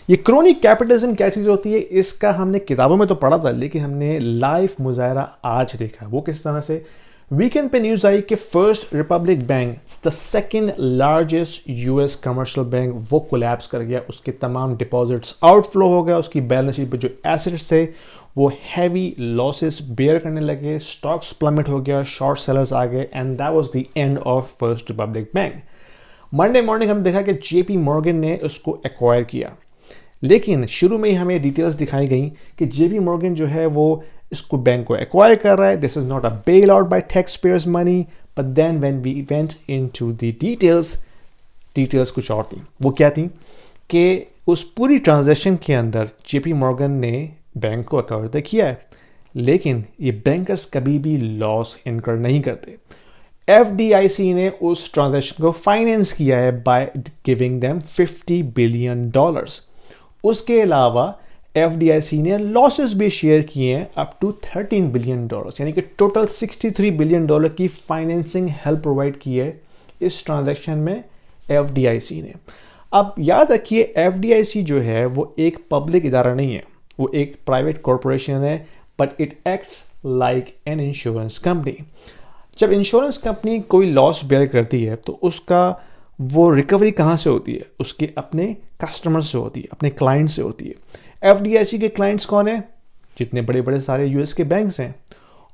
ये crony capitalism क्या चीज़ होती है, इसका हमने किताबों में तो पढ़ा था, लेकिन हमने लाइव मुजाहरा आज देखा। वो किस तरह से वीकेंड पे न्यूज़ आई कि first Republic bank, the second largest US commercial bank, वो कोलैप्स कर गया। उसके तमाम डिपॉजिट्स आउटफ्लो हो गया, उसकी बैलेंस शीट पे जो एसेट्स थे वो हैवी लॉसेस बेयर करने लगे, स्टॉक्स प्लमेट हो गया, शॉर्ट सेलर्स आ गए, and that was the end of first Republic bank. Monday morning हम देखा कि जेपी मॉर्गन ने उसको एक्वायर किया, लेकिन शुरू में ही हमें डिटेल्स दिखाई गई कि जेपी मॉर्गन जो है वो इसको बैंक को एक्वायर कर रहा है। This is not a bail out by tax payers money, but then when we went into the details कुछ और थी। वो क्या थी कि उस पूरी ट्रांजैक्शन के अंदर जेपी मॉर्गन ने बैंक को एक्वायर तो किया है, लेकिन ये बैंकर्स कभी भी लॉस इनकर नहीं करते। एफडीआईसी ने उस ट्रांजैक्शन को फाइनेंस किया है बाय गिविंग देम $50 बिलियन। उसके अलावा एफडीआईसी ने लॉसेस भी शेयर किए हैं अप टू $13 बिलियन, यानी कि टोटल $63 बिलियन की फाइनेंसिंग हेल्प प्रोवाइड की है इस ट्रांजैक्शन में एफडीआईसी ने। अब याद रखिए, एफडीआईसी जो है वो एक पब्लिक इदारा नहीं है, वो एक प्राइवेट कॉरपोरेशन है, but it acts like an insurance company. जब इंश्योरेंस कंपनी कोई लॉस बेयर करती है तो उसका वो रिकवरी कहाँ से होती है? उसके अपने कस्टमर से होती है, अपने क्लाइंट से होती है। एफडीआईसी के क्लाइंट्स कौन है? जितने बड़े बड़े सारे यूएस के बैंक्स हैं।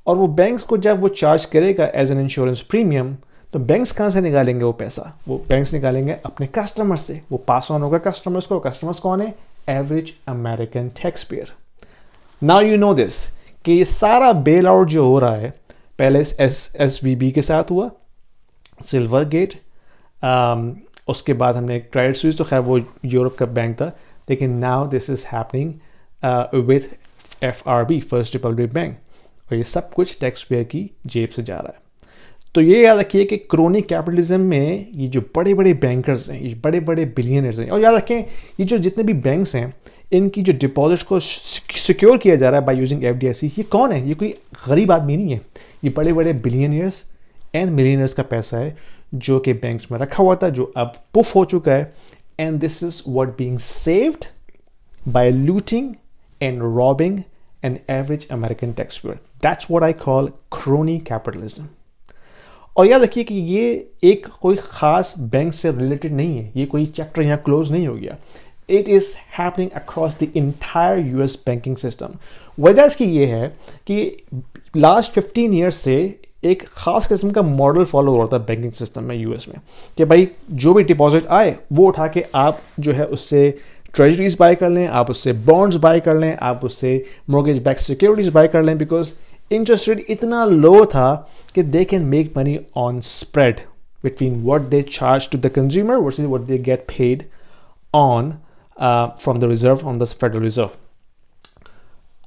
और वो बैंक्स को जब वो चार्ज करेगा एज एन इंश्योरेंस प्रीमियम, तो बैंक्स कहाँ से निकालेंगे वो पैसा? वो बैंक्स निकालेंगे अपने कस्टमर से, वो पास ऑन होगा कस्टमर्स को। कस्टमर्स कौन है? Average American tax payer. Now you know this कि ये सारा बेल आउट जो हो रहा है, पहले एसवीबी के साथ हुआ, सिल्वर गेट, उसके बाद हमने क्रेडिट स्विस, तो खैर वो यूरोप का बैंक था, लेकिन now this is happening with FRB, first Republic bank, और ये सब कुछ टैक्स पेयर की जेब से जा रहा है। तो ये याद रखिए कि क्रोनी कैपिटलिज्म में ये जो बड़े बड़े बैंकर्स हैं, ये बड़े बड़े बिलियनर्स हैं, और याद रखें ये जो जितने भी बैंक्स हैं, इनकी जो डिपॉजिट को सिक्योर किया जा रहा है बाय यूजिंग एफडीआईसी, ये कौन है? ये कोई गरीब आदमी नहीं है, ये बड़े बड़े बिलियनियर्स एंड मिलियनर्स का पैसा है जो कि बैंक्स में रखा हुआ था, जो अब पुफ हो चुका है। And this is what being saved by looting and robbing an average American taxpayer. That's what I call crony capitalism. और याद रखिए कि ये एक कोई खास बैंक से रिलेटेड नहीं है, ये कोई चैप्टर यहाँ क्लोज नहीं हो गया। It is happening across the entire US banking system. वजह इसकी ये है कि लास्ट 15 ईयर्स से एक खास किस्म का मॉडल फॉलो हो रहा था बैंकिंग सिस्टम में यूएस में, कि भाई जो भी डिपॉजिट आए वो उठा के आप जो है उससे ट्रेजरीज बाय कर लें, आप उससे बॉन्ड्स बाय कर लें, आप उससे मॉर्गेज बैक सिक्योरिटीज बाय कर लें, बिकॉज इंटरेस्ट रेट इतना लो था कि they can make money on spread between what they charge to the consumer versus what they get paid on from the reserve, on the federal reserve.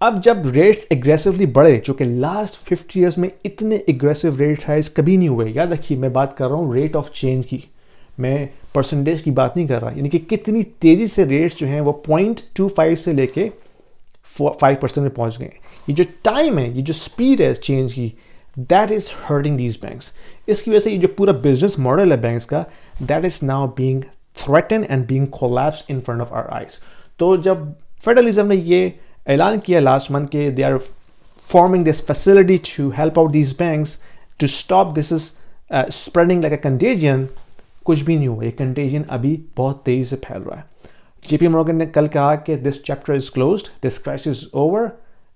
अब जब rates aggressively बढ़े, जो कि last 50 years में इतने aggressive rate highs कभी नहीं हुए। याद रखिए मैं बात कर रहा हूँ रेट ऑफ चेंज की, मैं परसेंटेज की बात नहीं कर रहा, यानी कि कितनी तेज़ी से रेट्स जो हैं वो 0.25 से लेके 5% में पहुँच गए। ये जो टाइम है, ये जो स्पीड है चेंज की, that is hurting these banks. इसकी वजह से ये जो पूरा बिजनेस मॉडल है बैंक्स का, that is now being threaten and being collapse in front of our eyes. तो जब फेडरलिज्म ने ये ऐलान किया लास्ट मंथ के they are forming this facility to help out these banks to stop this is spreading like a contagion, कुछ भी नहीं हुआ। ये कंटेजियन अभी बहुत तेज़ी से फैल रहा है। जेपी मॉर्गन ने कल कहा कि this chapter is closed, this crisis is over,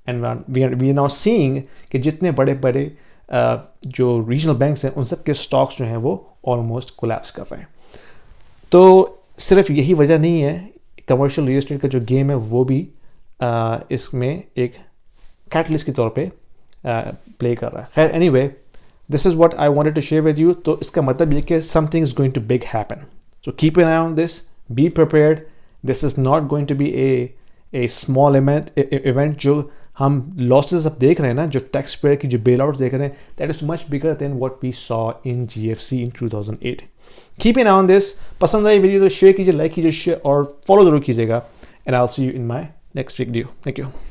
and we are now seeing कि जितने बड़े बड़े जो रीजनल बैंक्स हैं उन सब के स्टॉक्स जो हैं वो ऑलमोस्ट कोलैप्स कर रहे हैं। तो सिर्फ यही वजह नहीं है, कमर्शियल रियल एस्टेट का जो गेम है वो भी इसमें एक कैटलिस्ट के तौर पे प्ले कर रहा है। खैर anyway, this is what I wanted to share with you. तो इसका मतलब ये कि something is going to big happen, so keep an eye on this, be prepared. This is not going to be a small event. जो हम losses अब देख रहे हैं ना, जो टैक्स पेयर की जो बेल आउट देख रहे हैं, that is much bigger than what we saw in GFC in 2008। Keep an eye on this. पसंद आई वीडियो तो शेयर कीजिए, लाइक कीजिए, शेयर और फॉलो जरूर कीजिएगा। And I will see you in my next video. Thank you.